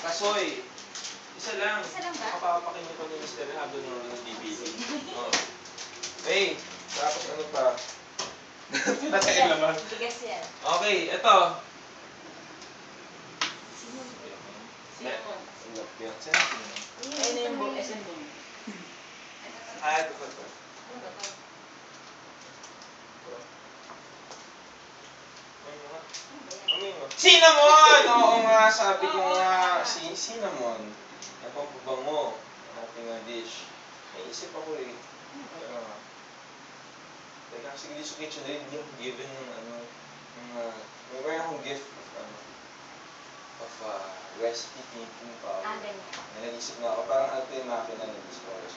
Kasoy. Isa lang. Isa lang ba? Makapapakinig ko ni Mr. habang nanonood ng DVD. Oh. Okay. Tapos ano pa? Pinatay naman. Bigas yan. Okay, ito. Sino? Silap yun. Saan yun? Ayun na yung buong SM mo. Ah, ito. Cinnamon! Oo nga, sabi ko nga, cinnamon. Napapabango ang ating dish. May isip ako eh. Teka, sige dito sa kitchen rin yung given ng may meron akong gift of recipe thinking power. Ganyan. May nag-isip na ako, parang ano yung makina ng discover.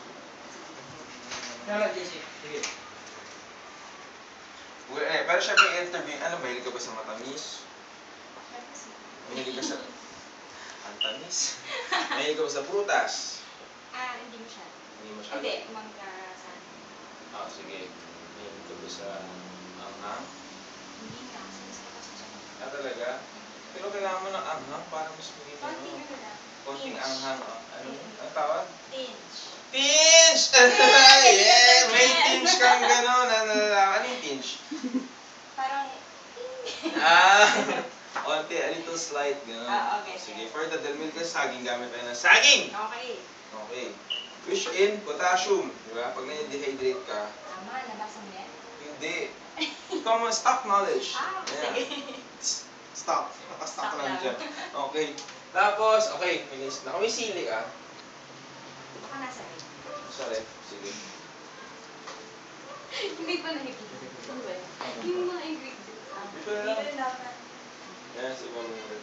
Kaya Jesse, sige. Pero syempre interview, ano, mahilig ka ba sa matamis? Mahilig ka sa... Ang tamis? Mahilig ka ba sa prutas? Hindi masyado. Hindi masyado? Hindi, mangga sana. Sige. Mahilig ka ba sa anghang? Hindi nga, kasi siya. Talaga? Pero kailangan mo ng anghang para mas maging Konting ano lang. konting Tinge. anghang. Ano? Ang tawag? Tinge. Tinge! Yeah! May tinge kang gano'n. Ano yung tinge? Parang... Konti, a little slight, gano'n. Okay. Sige, for the del milk saging, gamit tayo ng saging! Okay. Okay. Fish in potassium. Diba? Pag na-dehydrate ka, Tama, nabasa mo yan? hindi. Common stock knowledge. Sige. Stock. Nakastock Stock lang lang. dyan. Okay. Tapos, okay, finish na. Kung may sili ka, Baka nasa rin. sa ref, sige. Hindi pa nakikita. Ano ba? Yung mga ingredients. Ito na lang. Dito dapat. Yan, sa ibang ref.